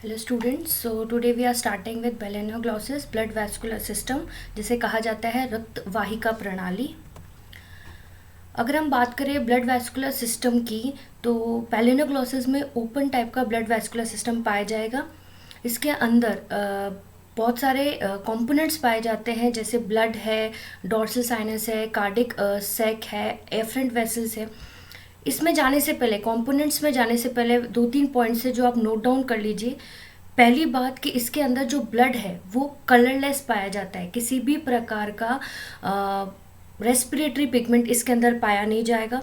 Hello students, so today we are starting with balanoglossus blood vascular system, जिसे कहा जाता है रक्त वाहिका प्रणाली। अगर हम बात करें ब्लड वैस्कुलर सिस्टम की, तो बेलेनोग्लॉसिस में ओपन टाइप का ब्लड वैस्कुलर सिस्टम पाया जाएगा। इसके अंदर बहुत सारे कंपोनेंट्स पाए जाते हैं, जैसे ब्लड है, डॉर्सल साइनस है, कार्डिक सैक है, एफरेंट वेसल्स है। इसमें जाने से पहले, कंपोनेंट्स में जाने से पहले दो तीन पॉइंट्स है जो आप नोट डाउन कर लीजिए। पहली बात कि इसके अंदर जो ब्लड है वो कलरलेस पाया जाता है, किसी भी प्रकार का रेस्पिरेटरी पिगमेंट इसके अंदर पाया नहीं जाएगा।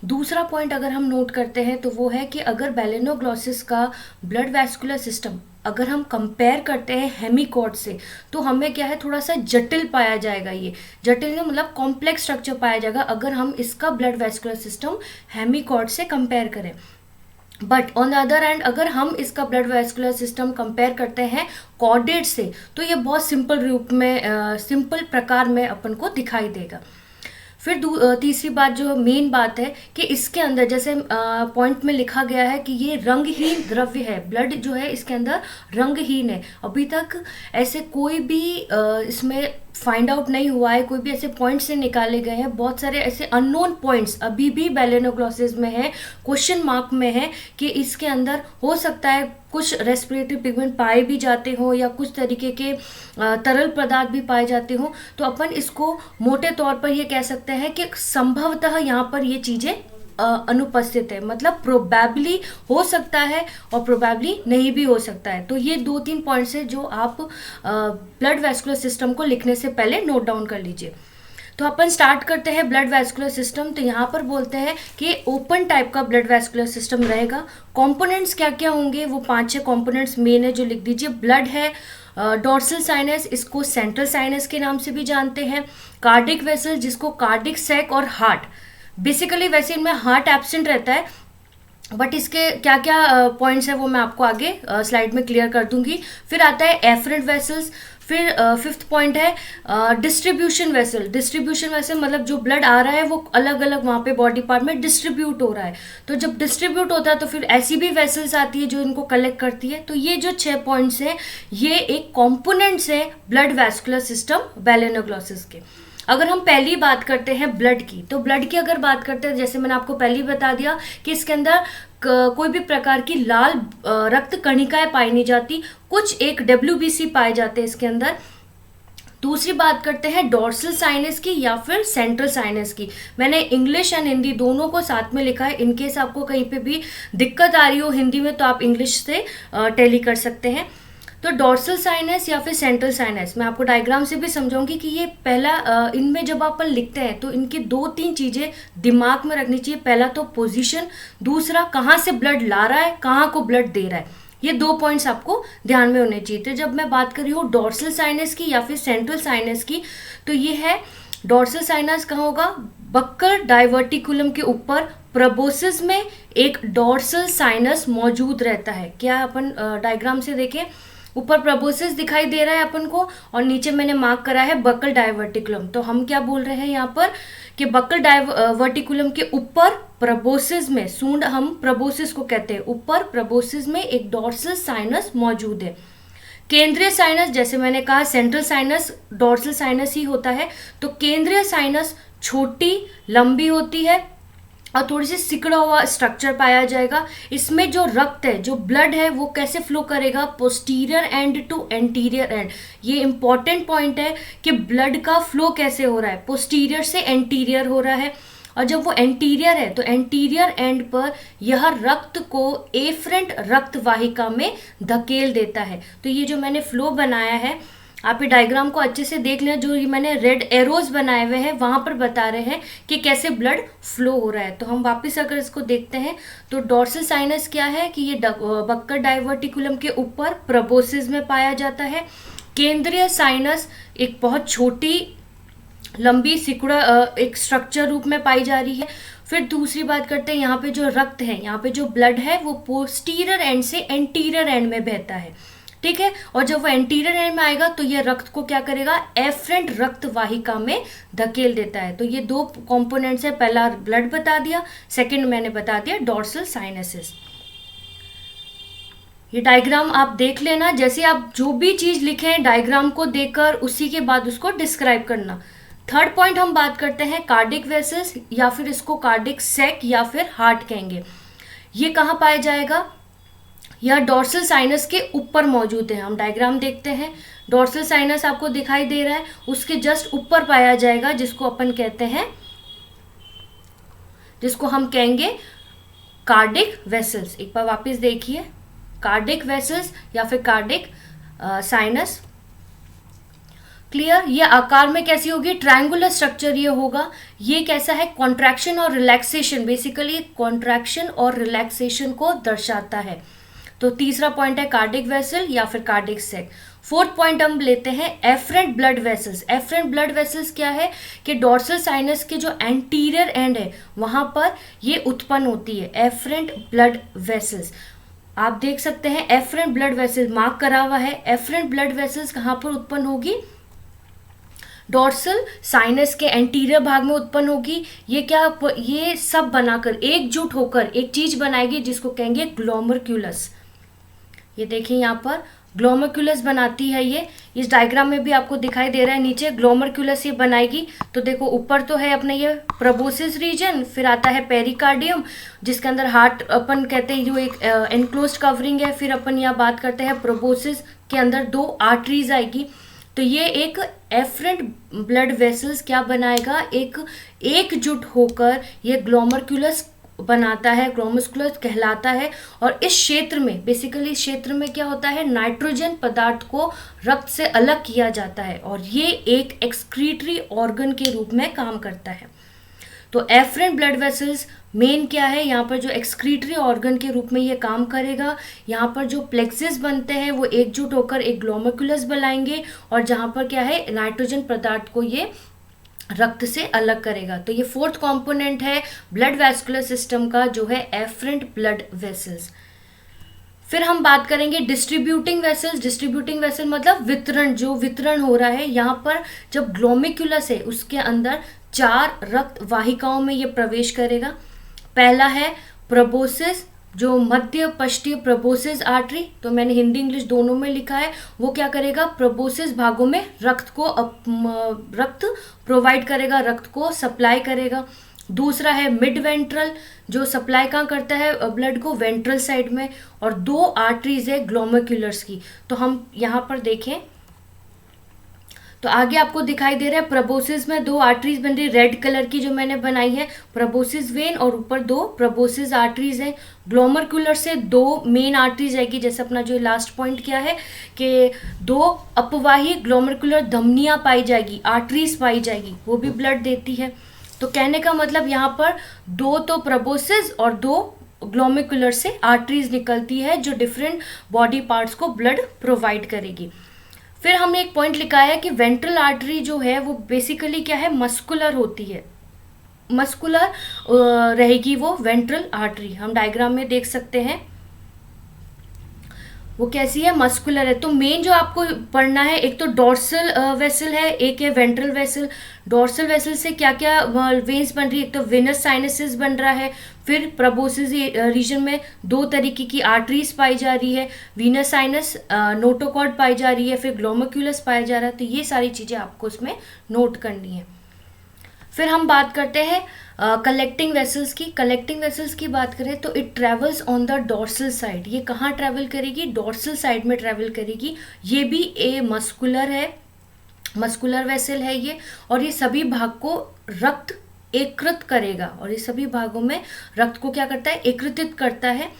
दूसरा पॉइंट अगर हम नोट करते हैं तो वो है कि अगर बेलेनोग्लॉसिस का ब्लड वैस्कुलर सिस्टम अगर हम कंपेयर करते हैं हेमिकॉर्ड से, तो हमें क्या है, थोड़ा सा जटिल पाया जाएगा। ये जटिल मतलब कॉम्प्लेक्स स्ट्रक्चर पाया जाएगा अगर हम इसका ब्लड वैस्कुलर सिस्टम हेमिकॉर्ड से कंपेयर करें। But on the other hand अगर हम इसका ब्लड वैस्कुलर सिस्टम कंपेयर करते हैं कॉर्डेट से, तो ये बहुत सिंपल रूप में सिंपल प्रकार में अपन को दिखाई देगा। फिर तीसरी बात, जो मेन बात है कि इसके अंदर जैसे पॉइंट में लिखा गया है कि ये रंगहीन द्रव्य है। ब्लड जो है इसके अंदर रंगहीन है। अभी तक ऐसे कोई भी इसमें फाइंड आउट नहीं हुआ है, कोई भी ऐसे पॉइंट्स से निकाले गए हैं। बहुत सारे ऐसे अननोन पॉइंट्स अभी भी बेलेनोग्लॉसिस में है, क्वेश्चन मार्क में है कि इसके अंदर हो सकता है कुछ रेस्पिरेटरी पिगमेंट पाए भी जाते हो या कुछ तरीके के तरल पदार्थ भी पाए जाते हो। तो अपन इसको मोटे तौर पर ये कह सकते हैं कि संभवतः यहाँ पर ये चीज़ें अनुपस्थित है, मतलब प्रोबेबली हो सकता है और प्रोबेबली नहीं भी हो सकता है। तो ये दो तीन पॉइंट्स है जो आप ब्लड वैस्कुलर सिस्टम को लिखने से पहले नोट डाउन कर लीजिए। तो अपन स्टार्ट करते हैं ब्लड वैस्कुलर सिस्टम। तो यहाँ पर बोलते हैं कि ओपन टाइप का ब्लड वैस्कुलर सिस्टम रहेगा। कंपोनेंट्स क्या क्या होंगे, वो 5-6 कंपोनेंट्स मेन है जो लिख दीजिए। ब्लड है, डॉर्सल साइनस, इसको सेंट्रल साइनस के नाम से भी जानते हैं। कार्डिक वेसल, जिसको कार्डिक सैक, और हार्ट। बेसिकली वैसे इनमें हार्ट एब्सेंट रहता है, बट इसके क्या क्या पॉइंट्स है वो मैं आपको आगे स्लाइड में क्लियर कर दूंगी। फिर आता है एफरेंट वेसल्स। फिर फिफ्थ पॉइंट है डिस्ट्रीब्यूशन वेसल। डिस्ट्रीब्यूशन वेसल मतलब जो ब्लड आ रहा है वो अलग अलग वहाँ पे बॉडी पार्ट में डिस्ट्रीब्यूट हो रहा है। तो जब डिस्ट्रीब्यूट होता है तो फिर ऐसी भी वेसल्स आती है जो इनको कलेक्ट करती है। तो ये जो 6 पॉइंट्स हैं ये एक कॉम्पोनेंट्स है ब्लड वैस्कुलर सिस्टम बेलेनोग्लॉसिस के। अगर हम पहली बात करते हैं ब्लड की, तो ब्लड की अगर बात करते हैं, जैसे मैंने आपको पहले ही बता दिया कि इसके अंदर कोई भी प्रकार की लाल रक्त कणिकाएं पाई नहीं जाती। कुछ एक WBC पाए जाते हैं इसके अंदर। दूसरी बात करते हैं डॉर्सल साइनस की या फिर सेंट्रल साइनस की। मैंने इंग्लिश एंड हिंदी दोनों को साथ में लिखा है। इनकेस आपको कहीं पे भी दिक्कत आ रही हो हिंदी में तो आप इंग्लिश से टैली कर सकते हैं। तो डॉर्सल साइनस या फिर सेंट्रल साइनस मैं आपको डायग्राम से भी समझाऊंगी कि ये पहला इनमें जब अपन लिखते हैं तो इनकी 2-3 चीज़ें दिमाग में रखनी चाहिए। पहला तो पोजीशन, दूसरा कहाँ से ब्लड ला रहा है, कहाँ को ब्लड दे रहा है। ये 2 पॉइंट्स आपको ध्यान में होने चाहिए। तो जब मैं बात कर रही हूँ डॉर्सल साइनस की या फिर सेंट्रल साइनस की, तो ये है डॉर्सल साइनस कहाँ होगा, बक्कल डाइवर्टिकुलम के ऊपर प्रोबोसिस में एक डॉर्सल साइनस मौजूद रहता है। क्या अपन डायग्राम से देखें, ऊपर प्रोबोसिस दिखाई दे रहा है अपन को और नीचे मैंने मार्क करा है बक्कल डाइवर्टिकुलम। तो हम क्या बोल रहे हैं यहाँ पर कि बक्कल डाइवर्टिकुलम के ऊपर प्रोबोसिस में, सूंड हम प्रोबोसिस को कहते हैं, ऊपर प्रोबोसिस में एक डॉर्सल साइनस मौजूद है। केंद्रीय साइनस, जैसे मैंने कहा सेंट्रल साइनस डॉर्सल साइनस ही होता है, तो केंद्रीय साइनस छोटी लंबी होती है और थोड़ी सी सिकुड़ा हुआ स्ट्रक्चर पाया जाएगा। इसमें जो रक्त है, जो ब्लड है, वो कैसे फ्लो करेगा, posterior end to anterior end. ये इंपॉर्टेंट पॉइंट है कि ब्लड का फ्लो कैसे हो रहा है, पोस्टीरियर से एंटीरियर हो रहा है। और जब वो एंटीरियर है तो एंटीरियर एंड पर यह रक्त को एफरेंट रक्त वाहिका में धकेल देता है। तो ये जो मैंने फ्लो बनाया है, आप ये डायग्राम को अच्छे से देख लें। जो ये मैंने रेड एरोज बनाए हुए हैं वहां पर बता रहे हैं कि कैसे ब्लड फ्लो हो रहा है। तो हम वापस अगर इसको देखते हैं तो डॉर्सल साइनस क्या है कि ये बक्कल डाइवर्टिकुलम के ऊपर प्रोबोसिस में पाया जाता है। केंद्रीय साइनस एक बहुत छोटी लंबी सिकुड़ा एक स्ट्रक्चर रूप में पाई जा रही है। फिर दूसरी बात करते हैं, यहाँ पे जो रक्त है, यहाँ पे जो ब्लड है वो पोस्टीरियर एंड से एंटीरियर एंड में बहता है, ठीक है। और जब वो एंटीरियर एंड में आएगा तो ये रक्त को क्या करेगा, एफरेंट रक्त वाहिका में धकेल देता है। तो ये 2 कंपोनेंट्स है, पहला ब्लड बता दिया, सेकंड मैंने बता दिया डॉर्सल साइनसिस। ये डायग्राम आप देख लेना, जैसे आप जो भी चीज़ लिखें डायग्राम को देखकर उसी के बाद उसको डिस्क्राइब करना। थर्ड पॉइंट हम बात करते हैं कार्डिक वेसल्स, या फिर इसको कार्डिक सैक या फिर हार्ट कहेंगे। ये कहाँ पाया जाएगा? यह डॉर्सल साइनस के ऊपर मौजूद है। हम डायग्राम देखते हैं, डॉर्सल साइनस आपको दिखाई दे रहा है, उसके जस्ट ऊपर पाया जाएगा, जिसको अपन कहते हैं, जिसको हम कहेंगे कार्डिक वेसल्स। एक बार वापस देखिए, कार्डिक वेसल्स या फिर कार्डिक साइनस। क्लियर? ये आकार में कैसी होगी? ट्रायंगुलर स्ट्रक्चर ये होगा। ये कैसा है? कॉन्ट्रैक्शन और रिलैक्सेशन, बेसिकली कॉन्ट्रैक्शन और रिलैक्सेशन को दर्शाता है। तो तीसरा पॉइंट है कार्डिक वेसल या फिर कार्डिक सैक। फोर्थ पॉइंट हम लेते हैं afferent blood vessels. Afferent blood vessels क्या है कि डॉर्सल साइनस के जो एंटीरियर एंड है वहां पर ये उत्पन्न होती है, एफरेंट ब्लड वेसल्स। आप देख सकते हैं एफरेंट ब्लड वेसल्स मार्क करा हुआ है। एफरेंट ब्लड वेसल्स कहाँ पर उत्पन्न होगी? डॉर्सल साइनस के एंटीरियर भाग में उत्पन्न होगी। ये क्या, ये सब बनाकर एकजुट होकर एक चीज बनाएगी जिसको कहेंगे ग्लोमर्क्यूलस। ये देखिए यहाँ पर ग्लोमर्क्यूलस बनाती है ये। इस डायग्राम में भी आपको दिखाई दे रहा है नीचे ग्लोमर्क्यूलस ये बनाएगी। तो देखो ऊपर तो है अपने ये प्रोबोसिस रीजन, फिर आता है पेरिकार्डियम जिसके अंदर हार्ट अपन कहते हैं जो एक एनक्लोज्ड कवरिंग है। फिर अपन यहाँ बात करते हैं प्रोबोसिस के अंदर 2 आर्टरीज आएगी। तो ये एक एफरेंट ब्लड वेसल्स क्या बनाएगा? एक एकजुट होकर ये ग्लोमर्क्यूलस बनाता है, ग्लोमर्क्यूलस कहलाता है। और इस क्षेत्र में बेसिकली इस क्षेत्र में क्या होता है? नाइट्रोजन पदार्थ को रक्त से अलग किया जाता है और ये एक एक्सक्रीटरी ऑर्गन के रूप में काम करता है। तो एफरेंट ब्लड वेसल्स मेन क्या है? यहाँ पर जो एक्सक्रीटरी ऑर्गन के रूप में ये काम करेगा। यहाँ पर जो प्लेक्सेस बनते हैं वो एकजुट होकर एक ग्लोमर्क्यूलस बनाएंगे और जहाँ पर क्या है नाइट्रोजन पदार्थ को ये रक्त से अलग करेगा। तो ये फोर्थ कंपोनेंट है ब्लड वैस्कुलर सिस्टम का जो है एफरेंट ब्लड वेसल्स। फिर हम बात करेंगे डिस्ट्रीब्यूटिंग वेसल्स। डिस्ट्रीब्यूटिंग वेसल मतलब वितरण, जो वितरण हो रहा है। यहाँ पर जब ग्लोमेक्युलस है उसके अंदर 4 रक्त वाहिकाओं में ये प्रवेश करेगा। पहला है प्रोबोसिस, जो मध्य पश्चिम प्रोबोसिस आर्टरी, तो मैंने हिंदी इंग्लिश दोनों में लिखा है। वो क्या करेगा? प्रोबोसिस भागों में रक्त प्रोवाइड करेगा, रक्त को सप्लाई करेगा। दूसरा है मिड वेंट्रल, जो सप्लाई कहाँ करता है ब्लड को? वेंट्रल साइड में। और 2 आर्टरीज है ग्लोमर्क्यूलर्स की। तो हम यहाँ पर देखें तो आगे आपको दिखाई दे रहा है प्रोबोसिस में 2 आर्टरीज बन रही, रेड कलर की जो मैंने बनाई है प्रोबोसिस वेन, और ऊपर 2 प्रोबोसिस आर्टरीज हैं। ग्लोमर्क्यूलर से 2 मेन आर्टरीज आएगी, जैसे अपना जो लास्ट पॉइंट क्या है कि 2 अपवाही ग्लोमर्क्यूलर धमनियाँ पाई जाएगी, आर्टरीज पाई जाएगी, वो भी ब्लड देती है। तो कहने का मतलब यहाँ पर 2 तो प्रोबोसिस और 2 ग्लोमर्क्यूलर से आर्टरीज निकलती है जो डिफरेंट बॉडी पार्ट्स को ब्लड प्रोवाइड करेगी। फिर हमने एक पॉइंट लिखा है कि वेंट्रल आर्टरी जो है वो बेसिकली क्या है? मस्कुलर होती है, मस्कुलर रहेगी वो वेंट्रल आर्टरी। हम डायग्राम में देख सकते हैं वो कैसी है? मस्कुलर है। तो मेन जो आपको पढ़ना है, एक तो डॉर्सल वेसल है, एक है वेंट्रल वेसल। डॉर्सल वेसल से क्या क्या वेन्स बन रही है? एक तो वेनस साइनसेस बन रहा है। फिर प्रोबोसिस रीजन में 2 तरीके की आर्टरीज पाई जा रही है, वीनस साइनस, नोटोकॉर्ड पाई जा रही है, फिर ग्लोमर्क्यूलस पाया जा रहा है। तो ये सारी चीज़ें आपको इसमें नोट करनी है। फिर हम बात करते हैं कलेक्टिंग वेसल्स की। कलेक्टिंग वेसल्स की बात करें तो it travels on the dorsal side. ये कहाँ ट्रेवल करेगी? डॉर्सल साइड में ट्रेवल करेगी। ये भी मस्कुलर है, मस्कुलर वेसल है ये, और ये सभी भाग को रक्त एकत्रित करेगा और ये सभी भागों में रक्त को क्या करता है? एकत्रित करता है।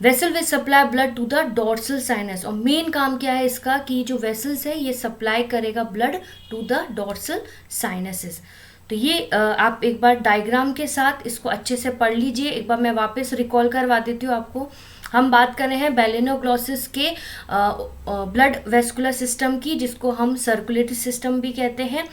Vessel will supply blood to the dorsal sinus, और मेन काम क्या है इसका कि जो वेसल्स है ये सप्लाई करेगा blood to the dorsal sinuses. तो ये आप एक बार डायग्राम के साथ इसको अच्छे से पढ़ लीजिए। एक बार मैं वापस रिकॉल करवा देती हूँ आपको। हम बात कर रहे हैं बेलेनोग्लोसिस के ब्लड वेस्कुलर सिस्टम की, जिसको हम सर्कुलेटरी सिस्टम भी कहते हैं।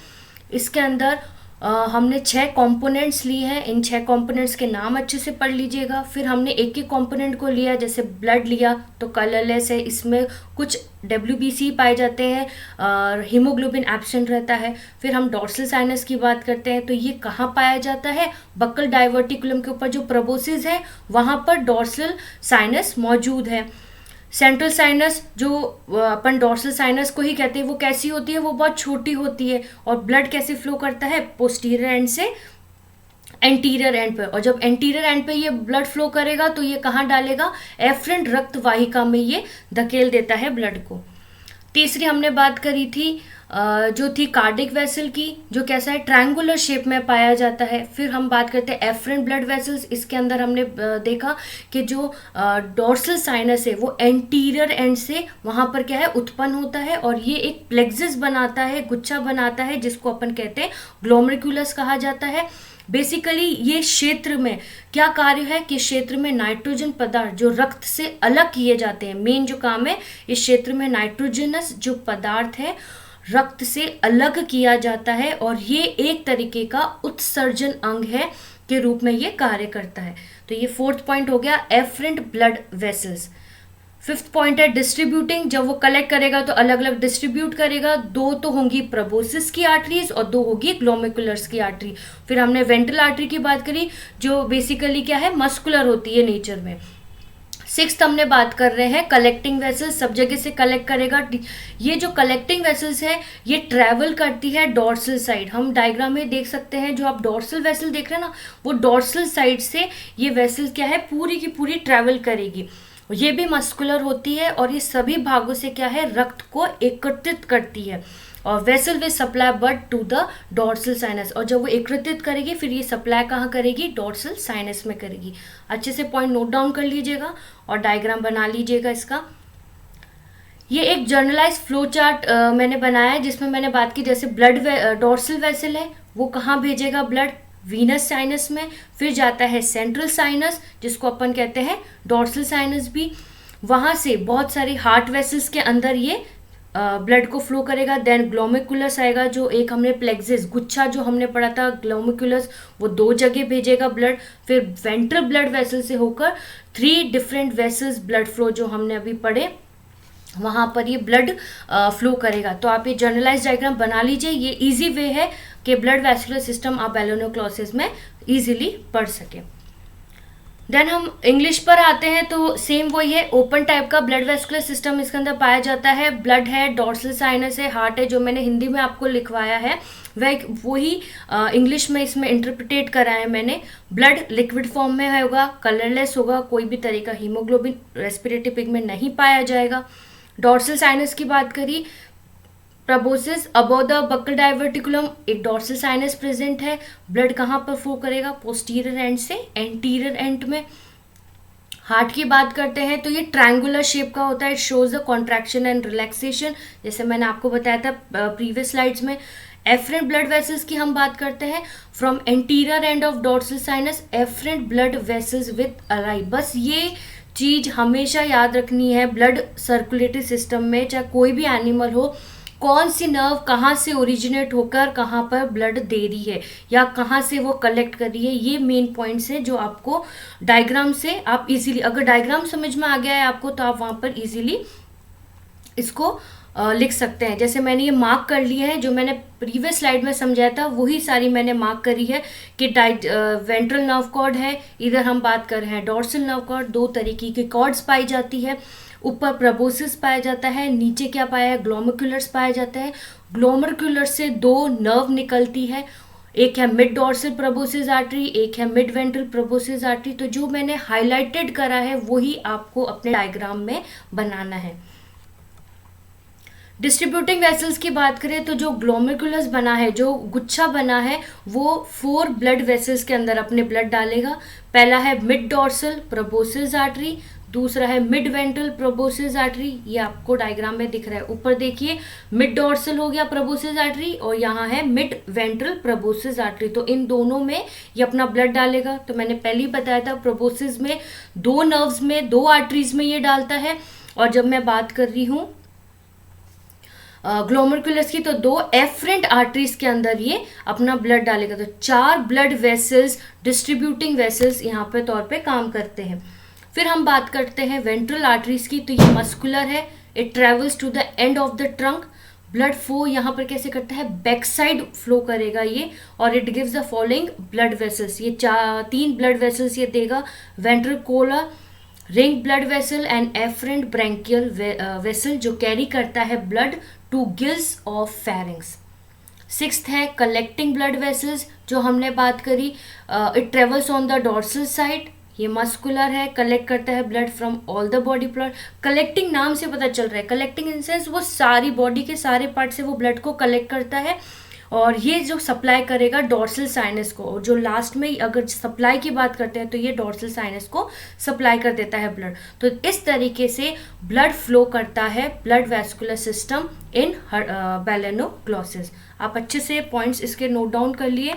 इसके अंदर हमने 6 कंपोनेंट्स लिए हैं। इन 6 कंपोनेंट्स के नाम अच्छे से पढ़ लीजिएगा। फिर हमने एक एक कंपोनेंट को लिया, जैसे ब्लड लिया तो कलरलेस है, इसमें कुछ WBC पाए जाते हैं और हीमोग्लोबिन एब्सेंट रहता है। फिर हम डॉर्सल साइनस की बात करते हैं तो ये कहाँ पाया जाता है? बक्कल डाइवर्टिकुलम के ऊपर जो प्रोबोसिस है वहाँ पर डॉर्सल साइनस मौजूद है। सेंट्रल साइनस जो अपन डॉर्सल साइनस को ही कहते हैं, वो कैसी होती है, वो बहुत छोटी होती है। और ब्लड कैसे फ्लो करता है, पोस्टीरियर एंड से एंटीरियर एंड पे। और जब एंटीरियर एंड पे ये ब्लड फ्लो करेगा तो ये कहाँ डालेगा, एफरेंट रक्त वाहिका में ये धकेल देता है ब्लड को। तीसरी हमने बात करी थी जो थी कार्डिक वेसल की, जो कैसा है, ट्रायंगुलर शेप में पाया जाता है। फिर हम बात करते हैं एफरेंट ब्लड वेसल्स। इसके अंदर हमने देखा कि जो डोर्सल साइनस है वो एंटीरियर एंड से वहाँ पर क्या है, उत्पन्न होता है और ये एक प्लेक्सिस बनाता है, गुच्छा बनाता है, जिसको अपन कहते हैं ग्लोमेरुलस कहा जाता है। बेसिकली ये क्षेत्र में क्या कार्य है कि क्षेत्र में नाइट्रोजन पदार्थ जो रक्त से अलग किए जाते हैं, मेन जो काम है इस क्षेत्र में नाइट्रोजनस जो पदार्थ है रक्त से अलग किया जाता है और ये एक तरीके का उत्सर्जन अंग है के रूप में ये कार्य करता है। तो ये फोर्थ पॉइंट हो गया afferent blood vessels. Fifth point है डिस्ट्रीब्यूटिंग। जब वो कलेक्ट करेगा तो अलग अलग डिस्ट्रीब्यूट करेगा। दो तो होंगी प्रोबोसिस की आर्टरीज और दो होगी ग्लोमेरुलस की आर्टरी। फिर हमने वेंट्रल आर्टरी की बात करी जो बेसिकली क्या है, मस्कुलर होती है नेचर में। सिक्स्थ हमने बात कर रहे हैं कलेक्टिंग वेसल्स, सब जगह से कलेक्ट करेगा। ये जो कलेक्टिंग वेसल्स है ये ट्रैवल करती है डॉर्सल साइड। हम डायग्राम में देख सकते हैं, जो आप डॉर्सल वेसल देख रहे हैं ना, वो डॉर्सल साइड से ये वेसल क्या है, पूरी की पूरी ट्रैवल करेगी। ये भी मस्कुलर होती है और ये सभी भागों से क्या है, रक्त को एकत्रित करती है। और vessel will supply blood to the dorsal sinus. और जब वो एकत्रित करेगी फिर ये सप्लाई कहाँ करेगी, डॉर्सल साइनस में करेगी। अच्छे से पॉइंट नोट डाउन कर लीजिएगा और डायग्राम बना लीजिएगा इसका। ये एक जर्नलाइज फ्लो चार्ट मैंने बनाया है जिसमें मैंने बात की जैसे ब्लड डॉर्सल वेसल है वो कहाँ भेजेगा ब्लड, वीनस साइनस में। फिर जाता है सेंट्रल साइनस जिसको अपन कहते हैं डॉर्सल साइनस भी। वहाँ से बहुत सारी हार्ट वेसल्स के अंदर ये ब्लड को फ्लो करेगा। देन ग्लोमेरुलस आएगा, जो एक हमने प्लेक्सिस गुच्छा जो हमने पढ़ा था ग्लोमेरुलस, वो दो जगह भेजेगा ब्लड। फिर वेंट्रल ब्लड वेसल से होकर 3 डिफरेंट वेसल्स ब्लड फ्लो जो हमने अभी पढ़े वहाँ पर ये ब्लड फ्लो करेगा। तो आप ये जर्नलाइज डायग्राम बना लीजिए। ये इजी वे है कि ब्लड वैस्कुलर सिस्टम आप बैलोनोक्लोसिस में इजीली पढ़ सके। देन हम इंग्लिश पर आते हैं तो सेम वही है, ओपन टाइप का ब्लड वेस्कुलर सिस्टम इसके अंदर पाया जाता है। ब्लड है, डॉर्सल साइनस है, हार्ट है, जो मैंने हिंदी में आपको लिखवाया है वही इंग्लिश में इसमें इंटरप्रिटेट करा है मैंने। ब्लड लिक्विड फॉर्म में होगा, कलरलेस होगा, कोई भी तरह का हीमोग्लोबिन रेस्पिरेटरी पिगमेंट नहीं पाया जाएगा। डॉर्सल साइनस की बात करी, proboscis above the buccal diverticulum एक डॉर्सल साइनस प्रेजेंट है। ब्लड कहाँ पर फ्लो करेगा, पोस्टीरियर एंड से एंटीरियर एंड में। हार्ट की बात करते हैं तो ये ट्रायंगुलर शेप का होता है, shows the contraction and relaxation, जैसे मैंने आपको बताया था प्रीवियस स्लाइड्स में। एफरेंट ब्लड वेसल्स की हम बात करते हैं, from anterior end of dorsal sinus afferent blood vessels with arrive. बस ये चीज हमेशा याद रखनी है ब्लड सर्कुलेटरी सिस्टम में, चाहे कोई भी एनिमल हो, कौन सी नर्व कहाँ से ओरिजिनेट होकर कहाँ पर ब्लड दे रही है या कहाँ से वो कलेक्ट कर रही है, ये मेन पॉइंट्स है जो आपको डायग्राम से आप इजीली, अगर डायग्राम समझ में आ गया है आपको तो आप वहाँ पर इजीली इसको लिख सकते हैं। जैसे मैंने ये मार्क कर लिया है, जो मैंने प्रीवियस स्लाइड में समझाया था वही सारी मैंने मार्क करी है कि वेंट्रल नर्व कॉर्ड है, इधर हम बात कर रहे हैं डॉर्सल नर्व कॉर्ड। 2 तरीके की कॉर्ड्स पाई जाती है, ऊपर प्रोबोसिस पाया जाता है, नीचे क्या पाया है, ग्लोमेरुलस पाया जाता है। ग्लोमेरुलस से 2 नर्व निकलती है, एक है मिड डॉर्सल प्रोबोसिस आर्टरी, एक है मिड वेंट्रल प्रोबोसिस आर्टरी। तो जो मैंने हाईलाइटेड करा है वही आपको अपने डायग्राम में बनाना है। डिस्ट्रीब्यूटिंग वेसल्स की बात करें तो जो ग्लोमेरुलस बना है, जो गुच्छा बना है, वो 4 ब्लड वेसल्स के अंदर अपने ब्लड डालेगा। पहला है मिड डॉर्सल प्रोबोसिस आर्टरी, दूसरा है मिड वेंट्रल प्रोबोसिस आर्टरी, ये आपको डायग्राम में दिख रहा है। ऊपर देखिए मिड डॉर्सल हो गया प्रोबोसिस आर्टरी और यहाँ है मिड वेंट्रल प्रोबोसिस आर्टरी। तो इन दोनों में ये अपना ब्लड डालेगा। तो मैंने पहले ही बताया था प्रोबोसिस में 2 नर्व्स में 2 आर्टरीज में ये डालता है, और जब मैं बात कर रही हूँ ग्लोमेरुलस की तो 2 एफरेंट आर्टरीज के अंदर ये अपना ब्लड डालेगा। तो 4 ब्लड वेसल्स डिस्ट्रीब्यूटिंग वेसल्स यहाँ पे तौर पे काम करते हैं। फिर हम बात करते हैं वेंट्रल आर्टरीज की, तो ये मस्कुलर है, it travels to the end of the trunk. Blood flow यहाँ पर कैसे करता है, बैक साइड फ्लो करेगा ये, और it gives the following blood vessels. ये 3 ब्लड वेसल्स ये देगा, ventricular, ring blood vessel and afferent branchial vessel जो कैरी करता है blood to gills of pharynx. Sixth है कलेक्टिंग ब्लड वेसल्स, जो हमने बात करी, it travels on the dorsal side, ये मस्कुलर है, कलेक्ट करता है blood from all the body part. Collecting नाम से पता चल रहा है, कलेक्टिंग इन सेंस वो सारी बॉडी के सारे पार्ट से वो ब्लड को कलेक्ट करता है, और ये जो सप्लाई करेगा डोर्सल साइनस को, और जो लास्ट में अगर सप्लाई की बात करते हैं तो ये डोर्सल साइनस को सप्लाई कर देता है ब्लड। तो इस तरीके से ब्लड फ्लो करता है ब्लड वैस्कुलर सिस्टम इन बेलेनोग्लोसिस। आप अच्छे से पॉइंट्स इसके नोट डाउन कर लिए।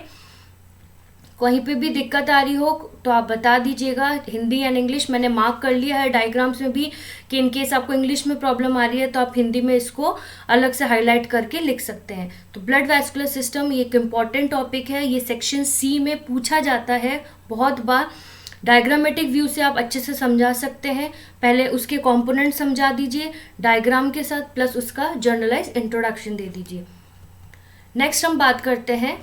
कहीं पे भी दिक्कत आ रही हो तो आप बता दीजिएगा, हिंदी एंड इंग्लिश मैंने मार्क कर लिया है डायग्राम्स में भी, कि इनकेस आपको इंग्लिश में प्रॉब्लम आ रही है तो आप हिंदी में इसको अलग से हाईलाइट करके लिख सकते हैं। तो ब्लड वैस्कुलर सिस्टम ये एक इम्पॉर्टेंट टॉपिक है, ये सेक्शन सी में पूछा जाता है बहुत बार। डायग्रामेटिक व्यू से आप अच्छे से समझा सकते हैं, पहले उसके कंपोनेंट समझा दीजिए डायग्राम के साथ, प्लस उसका जर्नलाइज इंट्रोडक्शन दे दीजिए। नेक्स्ट हम बात करते हैं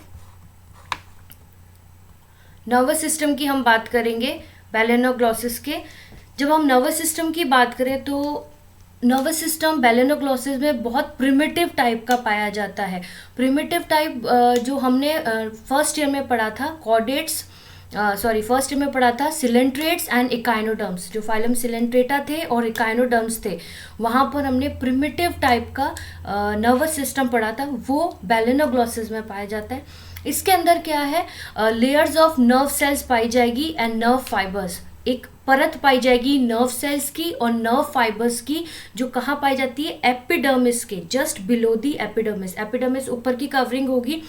नर्वस सिस्टम की, हम बात करेंगे बेलेनोग्लोसिस के। जब हम नर्वस सिस्टम की बात करें तो नर्वस सिस्टम बेलेनोग्लोसिस में बहुत प्रिमिटिव टाइप का पाया जाता है। प्रिमिटिव टाइप जो हमने फर्स्ट ईयर में पढ़ा था कॉर्डेट्स, फर्स्ट ईयर में पढ़ा था सिलेंट्रेट्स एंड इकाइनोडर्म्स, जो फाइलम सिलेंट्रेटा थे और इकाइनोडर्म्स थे, वहाँ पर हमने प्रिमिटिव टाइप का नर्वस सिस्टम पढ़ा था, वो बेलेनोग्लोसिस में पाया जाता है। इसके अंदर क्या है, लेयर्स ऑफ नर्व सेल्स पाई जाएगी एंड नर्व फाइबर्स, एक परत पाई जाएगी नर्व सेल्स की और नर्व फाइबर्स की, जो कहाँ पाई जाती है, एपिडर्मिस के just below the epidermis. Epidermis ऊपर की कवरिंग होगी।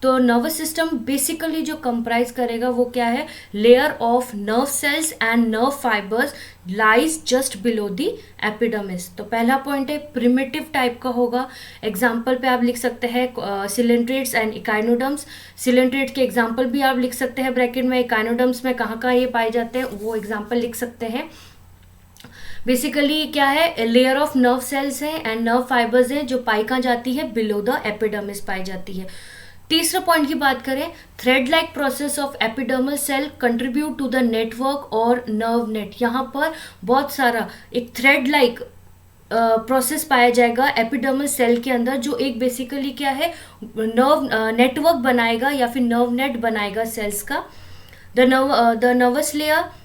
तो नर्वस सिस्टम बेसिकली जो कंप्राइज करेगा वो क्या है, layer of nerve cells and nerve fibres lies just below the epidermis. तो पहला पॉइंट है प्रिमिटिव टाइप का होगा। एग्जाम्पल पे आप लिख सकते हैं सिलेंट्रेट्स एंड इकाइनोडर्म्स। सिलेंट्रेट के एग्जाम्पल भी आप लिख सकते हैं ब्रैकेट में, इकाइनोडर्म्स में कहाँ कहाँ ये पाए जाते हैं वो एग्जाम्पल लिख सकते हैं। बेसिकली क्या है, लेयर ऑफ नर्व सेल्स हैं एंड नर्व फाइबर्स हैं, जो पाई कहाँ जाती है, बिलो द एपिडर्मिस पाई जाती है। तीसरे पॉइंट की बात करें, thread like process of epidermal cell contribute to the network और नर्व नेट। यहाँ पर बहुत सारा एक थ्रेड लाइक प्रोसेस पाया जाएगा एपिडर्मल सेल के अंदर, जो एक बेसिकली क्या है, नर्व नेटवर्क बनाएगा या फिर नर्व नेट बनाएगा सेल्स का। The nervous layer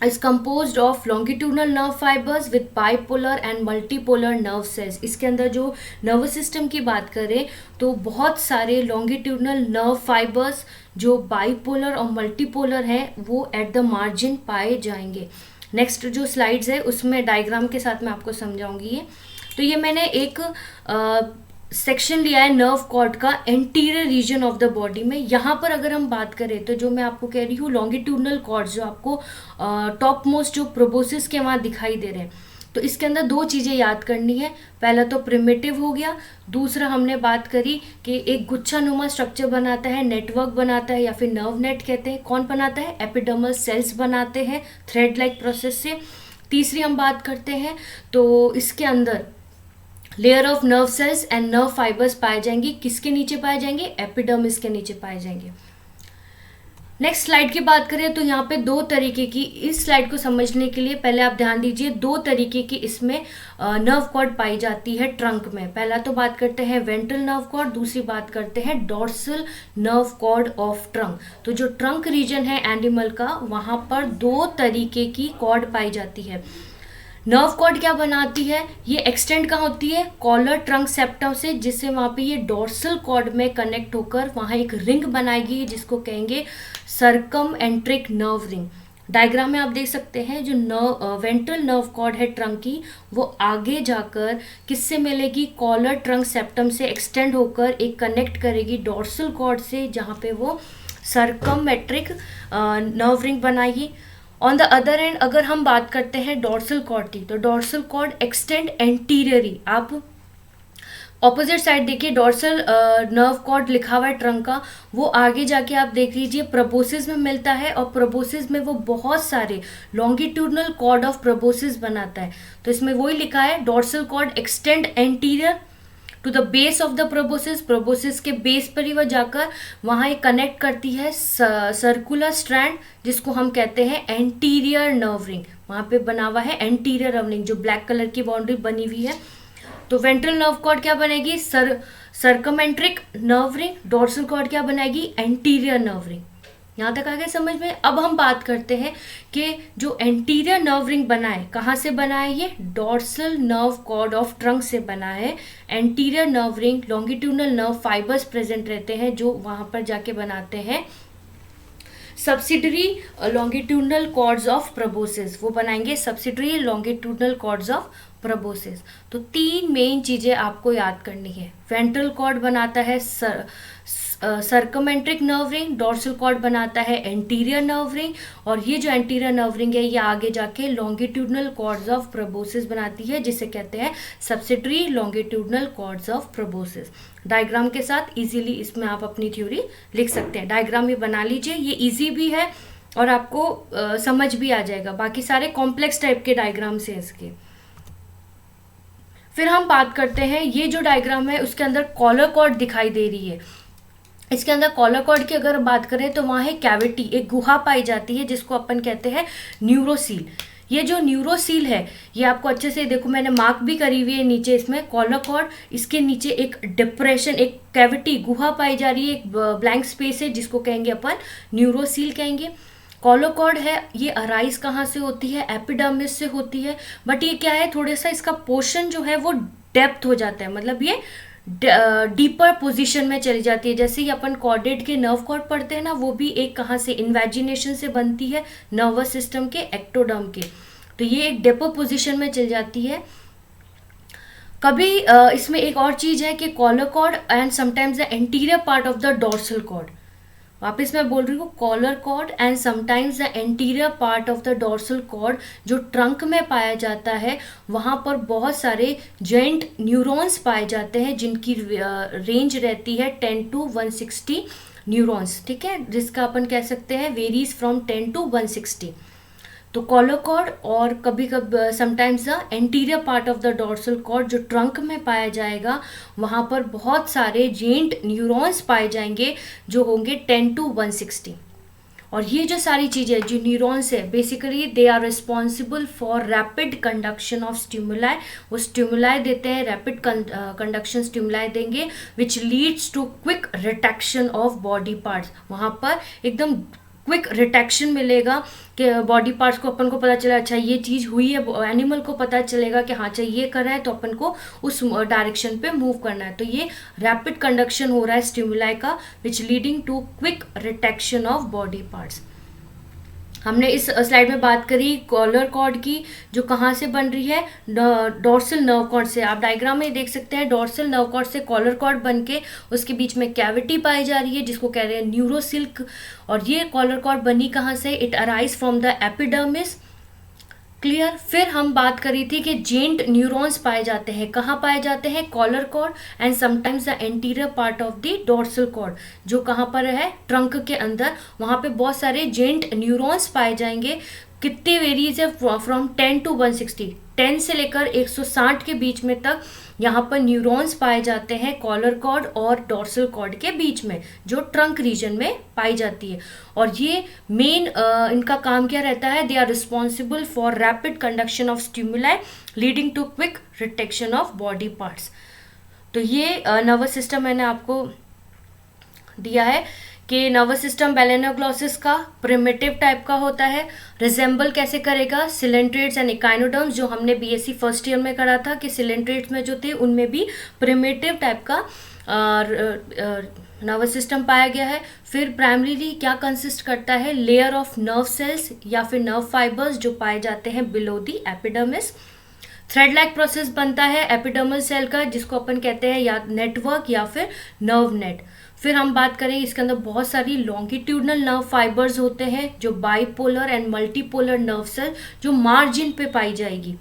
is composed of longitudinal nerve fibers with bipolar and multipolar nerve cells। इसके अंदर जो नर्वस सिस्टम की बात करें तो बहुत सारे लॉन्गिट्यूडनल नर्व फाइबर्स जो बाइपोलर और मल्टीपोलर हैं वो एट द मार्जिन पाए जाएंगे। नेक्स्ट जो स्लाइड्स है उसमें डायग्राम के साथ मैं आपको समझाऊंगी ये। तो ये मैंने एक सेक्शन लिया है नर्व कॉर्ड का anterior reason of the body में। यहाँ पर अगर हम बात करें तो जो मैं आपको कह रही हूँ लॉन्गिट्यूडनल कॉर्ड जो आपको टॉप मोस्ट जो प्रोबोसिस के वहाँ दिखाई दे रहे हैं, तो इसके अंदर दो चीज़ें याद करनी है। पहला तो प्रिमिटिव हो गया, दूसरा हमने बात करी कि एक गुच्छा नुमा स्ट्रक्चर बनाता है, नेटवर्क बनाता है या फिर नर्व नेट कहते हैं। कौन बनाता है, एपिडर्मल सेल्स बनाते हैं थ्रेड लाइक प्रोसेस से। तीसरी हम बात करते हैं तो इसके अंदर layer of nerve cells and nerve fibres पाए जाएंगे। किसके नीचे पाए जाएंगे, एपिडर्मिस के नीचे पाए जाएंगे। नेक्स्ट स्लाइड की बात करें तो यहाँ पे दो तरीके की, इस स्लाइड को समझने के लिए पहले आप ध्यान दीजिए, दो तरीके की इसमें नर्व कॉर्ड पाई जाती है ट्रंक में। पहला तो बात करते हैं वेंट्रल नर्व कॉर्ड, दूसरी बात करते हैं dorsal nerve cord of trunk. तो जो ट्रंक रीजन है एनिमल का, वहाँ पर दो तरीके की कॉर्ड पाई जाती है। नर्व कॉर्ड क्या बनाती है, ये एक्सटेंड कहाँ होती है, कॉलर ट्रंक सेप्टम से, जिससे वहाँ पे ये डॉर्सल कॉर्ड में कनेक्ट होकर वहाँ एक रिंग बनाएगी जिसको कहेंगे सर्कम एंट्रिक नर्व रिंग। डायग्राम में आप देख सकते हैं जो वेंट्रल नर्व कॉर्ड है ट्रंक की, वो आगे जाकर किससे मिलेगी, कॉलर ट्रंक सेप्टम से एक्सटेंड होकर एक कनेक्ट करेगी डॉर्सल कॉर्ड से, जहाँ पे वो सर्कममेट्रिक नर्व रिंग बनाएगी। ऑन द अदर एंड अगर हम बात करते हैं डॉर्सल कॉर्ड की, तो डॉर्सल कॉर्ड एक्सटेंड एंटीरियरली, आप ऑपोजिट साइड देखिए, डॉर्सल नर्व कॉर्ड लिखा हुआ है ट्रंक का, वो आगे जाके आप देख लीजिए प्रोबोसिस में मिलता है, और प्रोबोसिस में वो बहुत सारे लॉन्गिट्यूडनल कॉर्ड ऑफ प्रोबोसिस बनाता है। तो इसमें वही लिखा है dorsal cord extend anterior to the base of the proboscis, proboscis के बेस पर ही वह जाकर वहाँ एक कनेक्ट करती है सर्कुलर स्ट्रैंड जिसको हम कहते हैं एंटीरियर नर्व रिंग। वहाँ पे बना हुआ है एंटीरियर नर्व रिंग, जो ब्लैक कलर की बाउंड्री बनी हुई है। तो वेंट्रल नर्व कॉर्ड क्या बनेगी, सर्कमेंट्रिक नर्व रिंग। डोर्सल कॉर्ड क्या बनाएगी, एंटीरियर नर्व रिंग। यहाँ तक आ गया समझ में। अब हम बात करते हैं कि जो एंटीरियर नर्व रिंग बना है, कहाँ से बना है, ये dorsal nerve cord of trunk से बना है। Anterior nerve ring, longitudinal nerve fibres present रहते हैं जो वहाँ पर जाके बनाते हैं subsidiary longitudinal cords of proboscis. वो बनाएंगे subsidiary longitudinal cords of proboscis. तो 3 मेन चीज़ें आपको याद करनी है। वेंट्रल कॉर्ड बनाता है सर्कमेंट्रिक नर्व रिंग, डोर्सल कॉर्ड बनाता है एंटीरियर नर्व रिंग, और ये जो एंटीरियर नर्व रिंग है ये आगे जाके लॉन्गिट्यूडनल कॉर्ड्स ऑफ प्रोबोसिस बनाती है, जिसे कहते हैं subsidiary longitudinal cords of proboscis. Diagram के साथ इजीली इसमें आप अपनी थ्योरी लिख सकते हैं। डायग्राम भी बना लीजिए, ये इजी भी है और आपको समझ भी आ जाएगा। बाकी सारे कॉम्प्लेक्स टाइप के डायग्राम्स हैं इसके। फिर हम बात करते हैं, ये जो डायग्राम है उसके अंदर कॉलर कॉर्ड दिखाई दे रही है। इसके अंदर कॉलर कॉर्ड की अगर बात करें तो वहाँ है कैविटी, एक गुहा पाई जाती है जिसको अपन कहते हैं न्यूरोसील। ये जो न्यूरोसील है ये आपको अच्छे से देखो, मैंने मार्क भी करी हुई है नीचे इसमें कॉलर कॉर्ड। इसके नीचे एक डिप्रेशन, एक कैविटी, गुहा पाई जा रही है, एक ब्लैंक स्पेस है जिसको कहेंगे अपन न्यूरोसील कहेंगे। कॉलर कॉर्ड है ये अराइज कहाँ से होती है, एपिडर्मिस से होती है। बट ये क्या है, थोड़ा सा इसका पोर्शन जो है वो डेप्थ हो जाता है, मतलब ये डीपर पोजीशन में चली जाती है। जैसे ही अपन कॉर्डेट के नर्व कॉर्ड पढ़ते हैं ना, वो भी एक कहाँ से, इन्वेजिनेशन से बनती है, नर्वस सिस्टम के एक्टोडर्म के। तो ये एक डेपर पोजीशन में चल जाती है। कभी इसमें एक और चीज़ है कि collar cord and sometimes the anterior part of the dorsal cord. वापस मैं बोल रही हूँ, collar cord and sometimes the anterior part of the dorsal cord जो ट्रंक में पाया जाता है, वहाँ पर बहुत सारे जॉइंट न्यूरॉन्स पाए जाते हैं जिनकी रेंज रहती है 10 to 160 न्यूरॉन्स, ठीक है, जिसका अपन कह सकते हैं वेरीज फ्रॉम 10 to 160। तो कॉलर कॉर्ड और कभी कभी sometimes the anterior part of the dorsal cord जो ट्रंक में पाया जाएगा, वहाँ पर बहुत सारे जॉइंट न्यूरॉन्स पाए जाएंगे जो होंगे 10 to 160। और ये जो सारी चीज़ें, जो न्यूरॉन्स है, basically they are responsible for rapid conduction of stimuli. वो स्टिमुलाई देते हैं, रैपिड कंडक्शन स्टिमुलाई देंगे which leads to quick retraction of body parts. वहाँ पर एकदम क्विक रिटेक्शन मिलेगा कि बॉडी पार्ट्स को अपन को पता चला, अच्छा ये चीज़ हुई है, एनिमल को पता चलेगा कि हाँ चाहिए ये कर रहा है तो अपन को उस डायरेक्शन पे मूव करना है। तो ये रैपिड कंडक्शन हो रहा है स्टिमुलाई का which leading to quick retraction of body parts. हमने इस स्लाइड में बात करी कॉलर कॉर्ड की, जो कहाँ से बन रही है, डोर्सल नर्व कॉर्ड से। आप डायग्राम में देख सकते हैं, डोर्सल नर्व कॉर्ड से कॉलर कॉर्ड बन के उसके बीच में कैविटी पाई जा रही है जिसको कह रहे हैं न्यूरोसिल्क। और ये कॉलर कॉर्ड बनी कहाँ से, it arise from the epidermis. Clear. फिर हम बात करी थी कि जेंट न्यूरॉन्स पाए जाते हैं, कहाँ पाए जाते हैं, collar cord and sometimes the anterior part of the dorsal cord, जो कहाँ पर है, ट्रंक के अंदर। वहाँ पे बहुत सारे जेंट न्यूरॉन्स पाए जाएंगे। कितने वेरीज है, फ्रॉम 10 to 160, 10 से लेकर 160 के बीच में तक यहाँ पर न्यूरॉन्स पाए जाते हैं कॉलर कॉर्ड और डोर्सल कॉर्ड के बीच में, जो ट्रंक रीजन में पाई जाती है। और ये मेन इनका काम क्या रहता है, they are responsible for rapid conduction of stimuli leading to quick retraction of body parts. तो ये नर्वस सिस्टम मैंने आपको दिया है कि नर्वस सिस्टम बैलेनोग्लॉसिस का प्रिमिटिव टाइप का होता है। रिजेंबल कैसे करेगा, सिलेंट्रेट्स एंड इकाइनोडर्म्स, जो हमने बीएससी फर्स्ट ईयर में करा था कि सिलेंट्रेट्स में जो थे उनमें भी प्रिमिटिव टाइप का नर्वस सिस्टम पाया गया है। फिर प्राइमरीली क्या कंसिस्ट करता है, लेयर ऑफ नर्व सेल्स या फिर नर्व फाइबर्स जो पाए जाते हैं below the epidermis. Thread like process बनता है एपिडर्मल सेल का, जिसको अपन कहते हैं या नेटवर्क या फिर नर्व नेट। फिर हम बात करें, इसके अंदर बहुत सारी लॉन्गिट्यूडनल नर्व फाइबर्स होते हैं जो bipolar and multipolar nerve cell जो मार्जिन पे पाई जाएगी।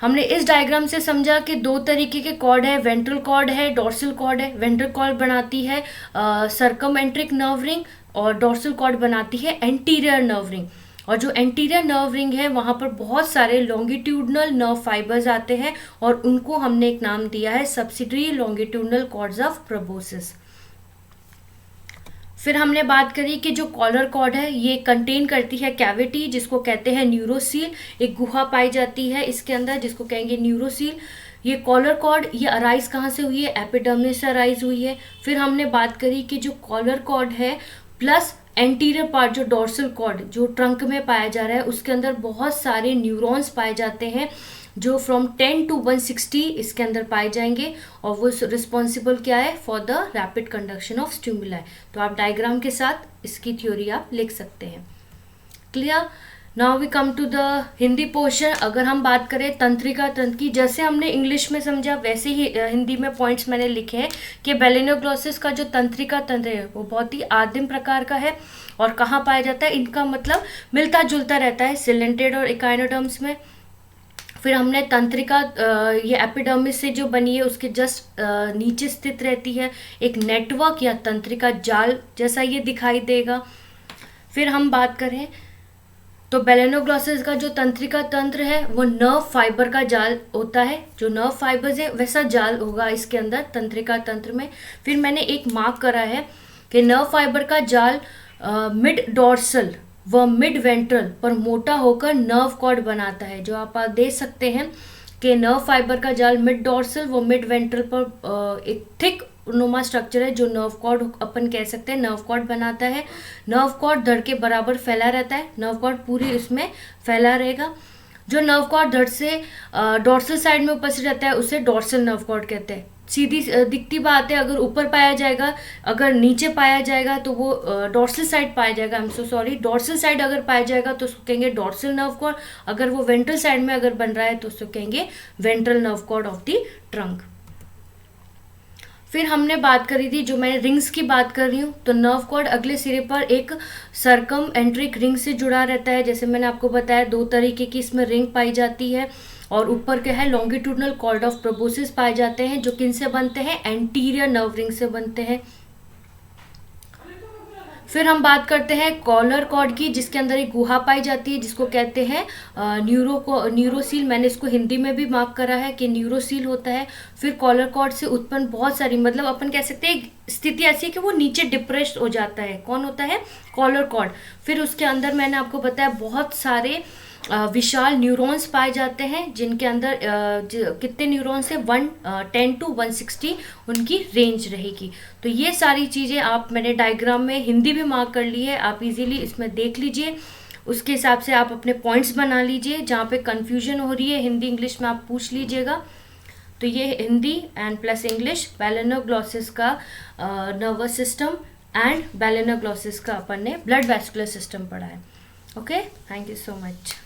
हमने इस डायग्राम से समझा कि 2 तरीके के कॉर्ड है, वेंट्रल कॉर्ड है, डोर्सल कॉर्ड है। वेंट्रल कॉर्ड बनाती है सर्कमेंट्रिक नर्व रिंग और डोर्सल कॉर्ड बनाती है एंटीरियर नर्व रिंग। और जो एंटीरियर नर्व रिंग है वहाँ पर बहुत सारे लॉन्गिट्यूडनल नर्व फाइबर्स आते हैं और उनको हमने एक नाम दिया है subsidiary longitudinal cords of proboscis. फिर हमने बात करी कि जो कॉलर कॉर्ड है ये कंटेन करती है कैविटी जिसको कहते हैं न्यूरोसील, एक गुहा पाई जाती है इसके अंदर जिसको कहेंगे न्यूरोसील। ये कॉलर कॉर्ड ये अराइज कहाँ से हुई है, एपिडर्मिस से अराइज हुई है। फिर हमने बात करी कि जो कॉलर कॉर्ड है प्लस एंटीरियर पार्ट जो डॉर्सल कॉर्ड जो ट्रंक में पाया जा रहा है उसके अंदर बहुत सारे न्यूरॉन्स पाए जाते हैं जो फ्रॉम 10 to 160 इसके अंदर पाए जाएंगे और वो रिस्पॉन्सिबल क्या है for the rapid conduction of stimuli. तो आप डायग्राम के साथ इसकी थ्योरी आप लिख सकते हैं। Clear. Now we come to the Hindi portion. अगर हम बात करें तंत्रिका तंत्र की, जैसे हमने इंग्लिश में समझा वैसे ही हिंदी में पॉइंट्स मैंने लिखे हैं कि बेलेनोग्लोसिस का जो तंत्रिका तंत्र है वो बहुत ही आदिम प्रकार का है और कहाँ पाया जाता है, इनका मतलब मिलता जुलता रहता है सिलेंटेड और इकाइनोडर्म्स में। फिर हमने तंत्रिका ये एपिडर्मिस से जो बनी है उसके जस्ट नीचे स्थित रहती है, एक नेटवर्क या तंत्रिका जाल जैसा ये दिखाई देगा। फिर हम बात करें तो बेलेनोग्लोसिस का जो तंत्रिका तंत्र है वो नर्व फाइबर का जाल होता है, जो नर्व फाइबर्स है वैसा जाल होगा इसके अंदर तंत्रिका तंत्र में। फिर मैंने एक मार्क करा है कि नर्व फाइबर का जाल मिड डॉर्सल व मिड वेंट्रल पर मोटा होकर नर्व कॉर्ड बनाता है। जो आप देख सकते हैं कि नर्व फाइबर का जाल मिड डॉर्सल व मिड वेंट्रल पर एक थिक नुमा स्ट्रक्चर है जो नर्व कॉर्ड अपन कह सकते हैं नर्व कॉर्ड बनाता है। नर्व कॉर्ड धड़ के बराबर फैला रहता है, नर्व कॉर्ड पूरी इसमें फैला रहेगा। जो नर्व कॉर्ड धड़ से डॉर्सल साइड में उपस्थित रहता है उसे डॉर्सल नर्व कॉर्ड कहते हैं। सीधी दिखती बात है, अगर ऊपर पाया जाएगा अगर नीचे पाया जाएगा तो वो डॉर्सल साइड पाया जाएगा, I am so sorry, dorsal side अगर पाया जाएगा तो उसको कहेंगे डॉर्सल नर्व कॉर्ड, अगर वो वेंट्रल साइड में अगर बन रहा है तो उसको कहेंगे ventral nerve cord of the trunk. फिर हमने बात करी थी, जो मैं रिंग्स की बात कर रही हूँ, तो नर्व कॉर्ड अगले सिरे पर एक सर्कम एंट्रिक रिंग से जुड़ा रहता है। जैसे मैंने आपको बताया 2 तरीके की इसमें रिंग पाई जाती है और ऊपर क्या है लॉन्गिट्यूडनल कॉर्ड ऑफ प्रोबोसिस पाए जाते हैं जो किन से बनते हैं, एंटीरियर नर्व रिंग से बनते हैं। फिर हम बात करते हैं कॉलर कॉर्ड की जिसके अंदर एक गुहा पाई जाती है जिसको कहते हैं न्यूरोसील। मैंने इसको हिंदी में भी मार्क करा है कि न्यूरोसील होता है। फिर कॉलर कॉर्ड से उत्पन्न बहुत सारी मतलब अपन कह सकते हैं स्थिति ऐसी है कि वो नीचे डिप्रेस्ड हो जाता है। कौन होता है, कॉलर कॉर्ड। फिर उसके अंदर मैंने आपको बताया बहुत सारे विशाल न्यूरॉन्स पाए जाते हैं जिनके अंदर कितने न्यूरॉन्स है 10 to 160 उनकी रेंज रहेगी। तो ये सारी चीज़ें आप मैंने डायग्राम में हिंदी भी मार्क कर ली है, आप इजीली इसमें देख लीजिए, उसके हिसाब से आप अपने पॉइंट्स बना लीजिए। जहाँ पे कंफ्यूजन हो रही है हिंदी इंग्लिश में आप पूछ लीजिएगा। तो ये हिंदी एंड प्लस इंग्लिश बेलेनोग्लोसिस का नर्वस सिस्टम एंड बेलेनोग्लोसिस का अपन ने ब्लड वैस्कुलर सिस्टम पढ़ा है। Okay, thank you so much.